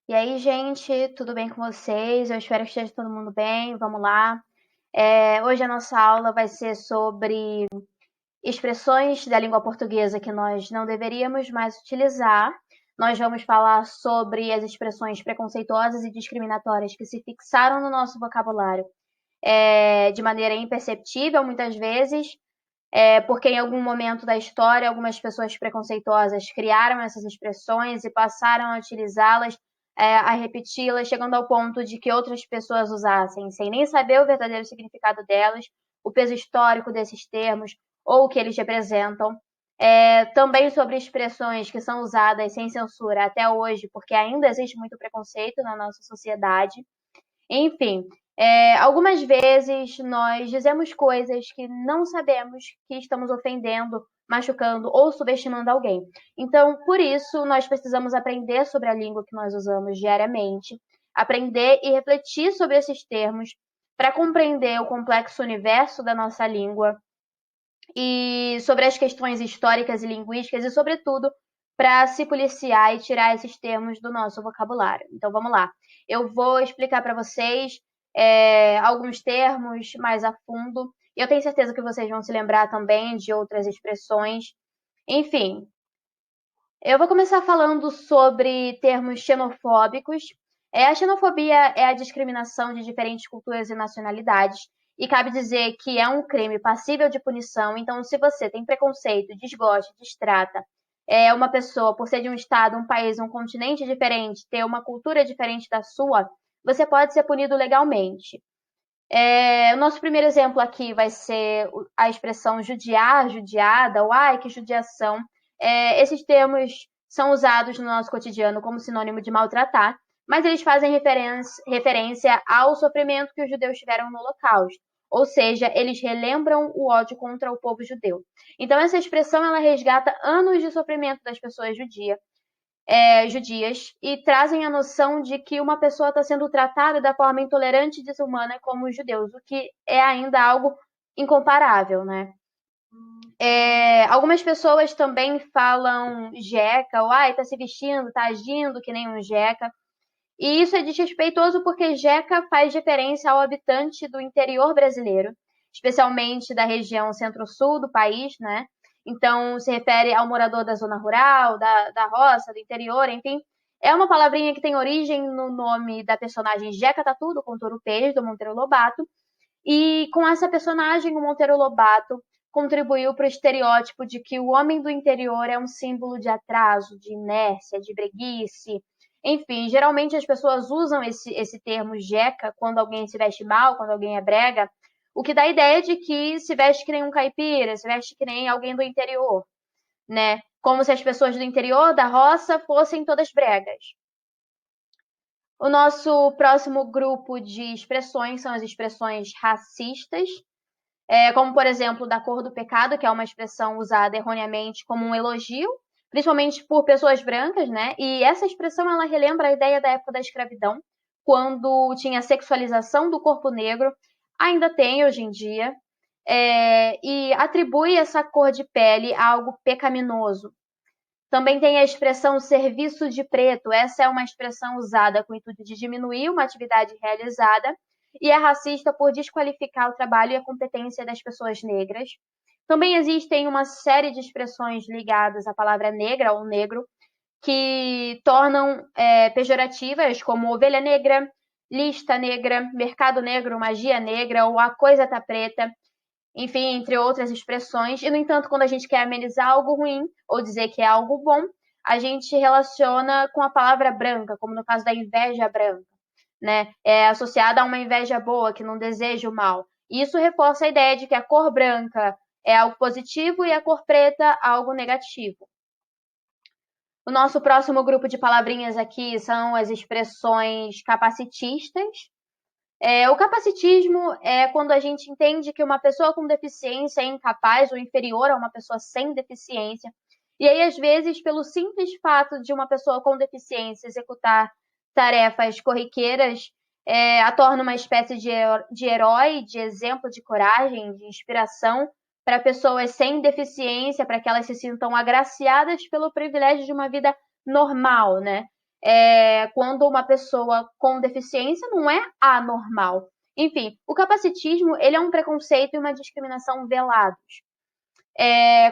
E aí, gente, tudo bem com vocês? Eu espero que esteja todo mundo bem. Vamos lá. Hoje a nossa aula vai ser sobre expressões da língua portuguesa que nós não deveríamos mais utilizar. Nós vamos falar sobre as expressões preconceituosas e discriminatórias que se fixaram no nosso vocabulário de maneira imperceptível, muitas vezes, porque em algum momento da história algumas pessoas preconceituosas criaram essas expressões e passaram a utilizá-las, a repeti-las, chegando ao ponto de que outras pessoas usassem, sem nem saber o verdadeiro significado delas, o peso histórico desses termos ou o que eles representam. Também sobre expressões que são usadas sem censura até hoje, porque ainda existe muito preconceito na nossa sociedade. Enfim, algumas vezes nós dizemos coisas que não sabemos que estamos ofendendo, machucando ou subestimando alguém. Então, por isso, nós precisamos aprender sobre a língua que nós usamos diariamente, aprender e refletir sobre esses termos para compreender o complexo universo da nossa língua e sobre as questões históricas e linguísticas e, sobretudo, para se policiar e tirar esses termos do nosso vocabulário. Então, vamos lá. Eu vou explicar para vocês alguns termos mais a fundo. Eu tenho certeza que vocês vão se lembrar também de outras expressões. Enfim, eu vou começar falando sobre termos xenofóbicos. A xenofobia é a discriminação de diferentes culturas e nacionalidades, e cabe dizer que é um crime passível de punição. Então, se você tem preconceito, desgosta, destrata uma pessoa por ser de um estado, um país, um continente diferente, ter uma cultura diferente da sua, você pode ser punido legalmente. O nosso primeiro exemplo aqui vai ser a expressão judiar, judiada, ou ai, que judiação. Esses termos são usados no nosso cotidiano como sinônimo de maltratar, mas eles fazem referência ao sofrimento que os judeus tiveram no Holocausto. Ou seja, eles relembram o ódio contra o povo judeu. Então, essa expressão ela resgata anos de sofrimento das pessoas judias e trazem a noção de que uma pessoa está sendo tratada da forma intolerante e desumana como os judeus, o que é ainda algo incomparável, né? Algumas pessoas também falam jeca, ou ai, tá se vestindo, tá agindo que nem um jeca. E isso é desrespeitoso porque jeca faz referência ao habitante do interior brasileiro, especialmente da região centro-sul do país, né? Então, se refere ao morador da zona rural, da roça, do interior, enfim. É uma palavrinha que tem origem no nome da personagem Jeca Tatu, do Contouro Pires, do Monteiro Lobato. E com essa personagem, o Monteiro Lobato contribuiu para o estereótipo de que o homem do interior é um símbolo de atraso, de inércia, de breguice. Enfim, geralmente as pessoas usam esse termo jeca quando alguém se veste mal, quando alguém é brega, o que dá a ideia de que se veste que nem um caipira, se veste que nem alguém do interior, né? Como se as pessoas do interior, da roça, fossem todas bregas. O nosso próximo grupo de expressões são as expressões racistas, como, por exemplo, da cor do pecado, que é uma expressão usada erroneamente como um elogio, principalmente por pessoas brancas, né? E essa expressão ela relembra a ideia da época da escravidão, quando tinha a sexualização do corpo negro, ainda tem hoje em dia, e atribui essa cor de pele a algo pecaminoso. Também tem a expressão serviço de preto. Essa é uma expressão usada com o intuito de diminuir uma atividade realizada e é racista por desqualificar o trabalho e a competência das pessoas negras. Também existem uma série de expressões ligadas à palavra negra ou negro que tornam pejorativas, como ovelha negra, lista negra, mercado negro, magia negra ou a coisa tá preta, enfim, entre outras expressões. E, no entanto, quando a gente quer amenizar algo ruim ou dizer que é algo bom, a gente relaciona com a palavra branca, como no caso da inveja branca, né? É associada a uma inveja boa, que não deseja o mal. E isso reforça a ideia de que a cor branca é algo positivo e a cor preta algo negativo. O nosso próximo grupo de palavrinhas aqui são as expressões capacitistas. O capacitismo é quando a gente entende que uma pessoa com deficiência é incapaz ou inferior a uma pessoa sem deficiência. E aí, às vezes, pelo simples fato de uma pessoa com deficiência executar tarefas corriqueiras, a torna uma espécie de herói, de exemplo de coragem, de inspiração para pessoas sem deficiência, para que elas se sintam agraciadas pelo privilégio de uma vida normal, né? quando uma pessoa com deficiência não é anormal. Enfim, o capacitismo ele é um preconceito e uma discriminação velados.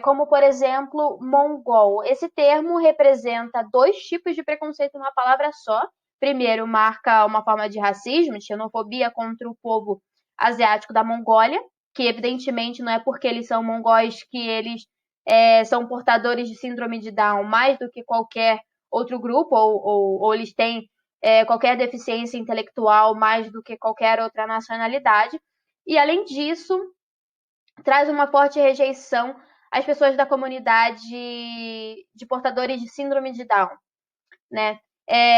Como, por exemplo, mongol. Esse termo representa dois tipos de preconceito numa palavra só. Primeiro, marca uma forma de racismo, de xenofobia contra o povo asiático da Mongólia, que evidentemente não é porque eles são mongóis que eles são portadores de síndrome de Down mais do que qualquer outro grupo, ou eles têm qualquer deficiência intelectual mais do que qualquer outra nacionalidade. E, além disso, traz uma forte rejeição às pessoas da comunidade de portadores de síndrome de Down, né?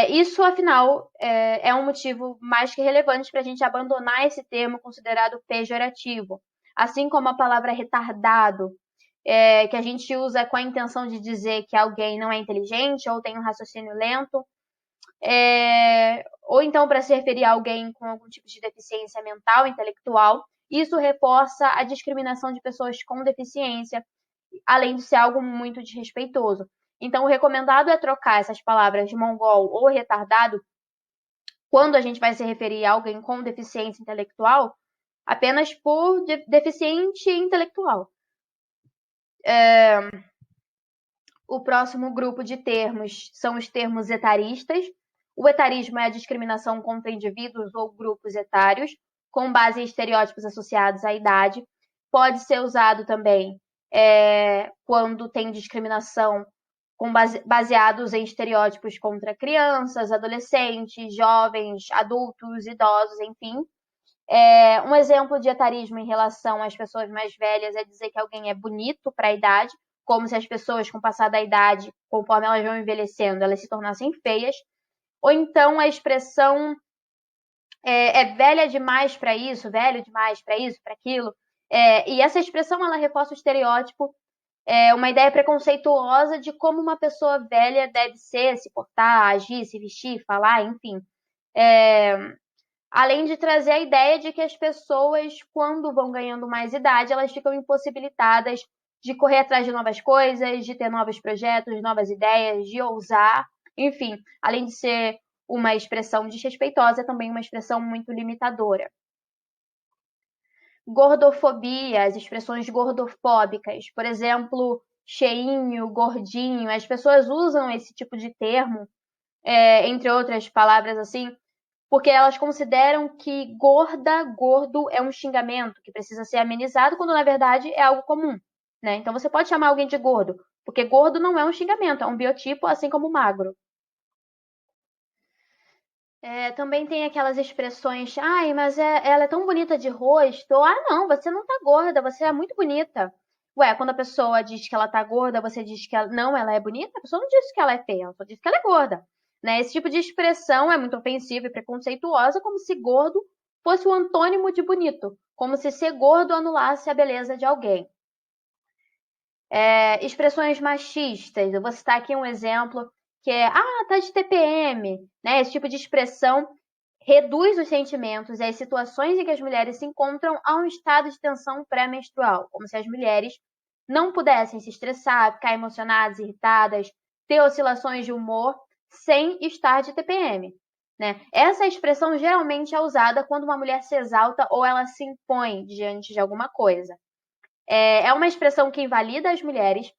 Isso, afinal, é um motivo mais que relevante para a gente abandonar esse termo considerado pejorativo, assim como a palavra retardado, que a gente usa com a intenção de dizer que alguém não é inteligente ou tem um raciocínio lento, ou então para se referir a alguém com algum tipo de deficiência mental, intelectual. Isso reforça a discriminação de pessoas com deficiência, além de ser algo muito desrespeitoso. Então, o recomendado é trocar essas palavras de mongol ou retardado quando a gente vai se referir a alguém com deficiência intelectual, apenas por deficiente intelectual. O próximo grupo de termos são os termos etaristas. O etarismo é a discriminação contra indivíduos ou grupos etários, com base em estereótipos associados à idade. Pode ser usado também quando tem discriminação baseados em estereótipos contra crianças, adolescentes, jovens, adultos, idosos, enfim. Um exemplo de etarismo em relação às pessoas mais velhas é dizer que alguém é bonito para a idade, como se as pessoas com o passar da idade, conforme elas vão envelhecendo, elas se tornassem feias. Ou então a expressão velha demais para isso, velho demais para isso, para aquilo. E essa expressão ela reforça o estereótipo, uma ideia preconceituosa de como uma pessoa velha deve ser, se portar, agir, se vestir, falar, enfim. Além de trazer a ideia de que as pessoas, quando vão ganhando mais idade, elas ficam impossibilitadas de correr atrás de novas coisas, de ter novos projetos, novas ideias, de ousar, enfim, além de ser uma expressão desrespeitosa, é também uma expressão muito limitadora. Gordofobia, as expressões gordofóbicas, por exemplo, cheinho, gordinho, as pessoas usam esse tipo de termo, entre outras palavras assim, porque elas consideram que gorda, gordo é um xingamento que precisa ser amenizado, quando na verdade é algo comum, né? Então você pode chamar alguém de gordo, porque gordo não é um xingamento, é um biotipo, assim como magro. Também tem aquelas expressões, ai, mas ela é tão bonita de rosto. Ah, não, você não tá gorda, você é muito bonita. Ué, quando a pessoa diz que ela tá gorda, você diz que ela é bonita? A pessoa não disse que ela é feia, ela só disse que ela é gorda. Né? Esse tipo de expressão é muito ofensiva e preconceituosa, como se gordo fosse o antônimo de bonito, como se ser gordo anulasse a beleza de alguém. Expressões machistas, eu vou citar aqui um exemplo que tá de TPM, né? Esse tipo de expressão reduz os sentimentos e as situações em que as mulheres se encontram a um estado de tensão pré-menstrual, como se as mulheres não pudessem se estressar, ficar emocionadas, irritadas, ter oscilações de humor sem estar de TPM. Né? Essa expressão geralmente é usada quando uma mulher se exalta ou ela se impõe diante de alguma coisa. É uma expressão que invalida as mulheres,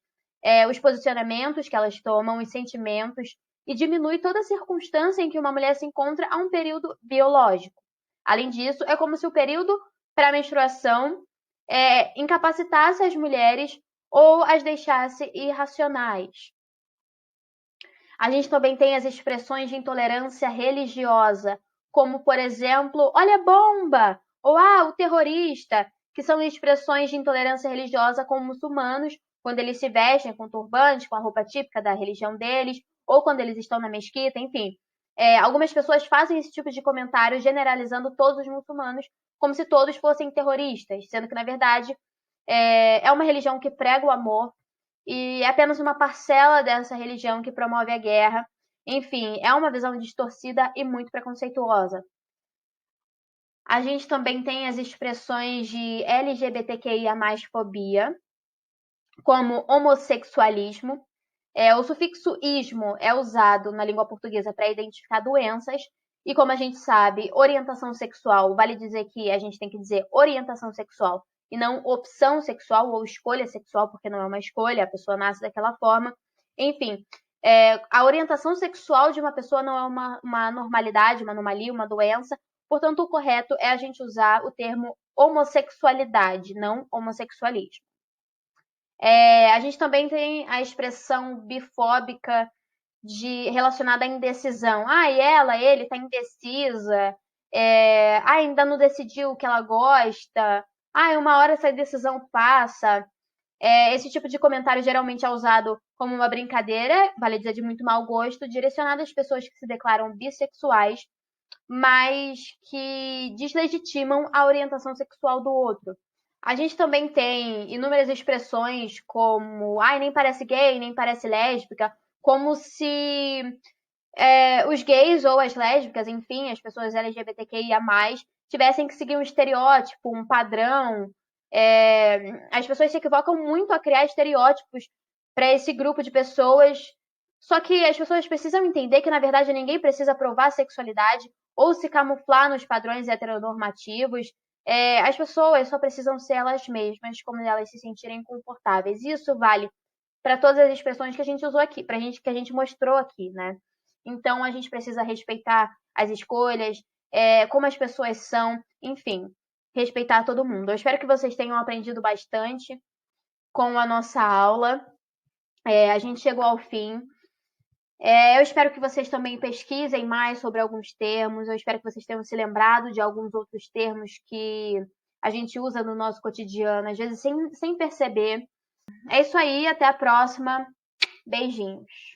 os posicionamentos que elas tomam, os sentimentos, e diminui toda a circunstância em que uma mulher se encontra a um período biológico. Além disso, é como se o período pré-menstruação incapacitasse as mulheres ou as deixasse irracionais. A gente também tem as expressões de intolerância religiosa, como, por exemplo, olha a bomba, ou o terrorista, que são expressões de intolerância religiosa com muçulmanos, quando eles se vestem com turbante, com a roupa típica da religião deles, ou quando eles estão na mesquita, enfim. Algumas pessoas fazem esse tipo de comentário generalizando todos os muçulmanos como se todos fossem terroristas, sendo que, na verdade, é uma religião que prega o amor e é apenas uma parcela dessa religião que promove a guerra. Enfim, é uma visão distorcida e muito preconceituosa. A gente também tem as expressões de LGBTQIA+, fobia, como homossexualismo. O sufixo ismo é usado na língua portuguesa para identificar doenças, e como a gente sabe, orientação sexual, vale dizer que a gente tem que dizer orientação sexual e não opção sexual ou escolha sexual, porque não é uma escolha, a pessoa nasce daquela forma. Enfim, a orientação sexual de uma pessoa não é uma normalidade, uma anomalia, uma doença, portanto, o correto é a gente usar o termo homossexualidade, não homossexualismo. A gente também tem a expressão bifóbica relacionada à indecisão. E ele está indecisa. Ainda não decidiu o que ela gosta. Uma hora essa decisão passa. Esse tipo de comentário geralmente é usado como uma brincadeira, vale dizer de muito mau gosto, direcionado às pessoas que se declaram bissexuais, mas que deslegitimam a orientação sexual do outro. A gente também tem inúmeras expressões como nem parece gay, nem parece lésbica, como se os gays ou as lésbicas, enfim, as pessoas LGBTQIA+, tivessem que seguir um estereótipo, um padrão. As pessoas se equivocam muito a criar estereótipos para esse grupo de pessoas, só que as pessoas precisam entender que, na verdade, ninguém precisa provar a sexualidade ou se camuflar nos padrões heteronormativos. As pessoas só precisam ser elas mesmas, como elas se sentirem confortáveis. Isso vale para todas as expressões que a gente usou aqui, que a gente mostrou aqui, né? Então, a gente precisa respeitar as escolhas, como as pessoas são, enfim, respeitar todo mundo. Eu espero que vocês tenham aprendido bastante com a nossa aula. A gente chegou ao fim. Eu espero que vocês também pesquisem mais sobre alguns termos. Eu espero que vocês tenham se lembrado de alguns outros termos que a gente usa no nosso cotidiano, às vezes sem perceber. É isso aí, até a próxima. Beijinhos.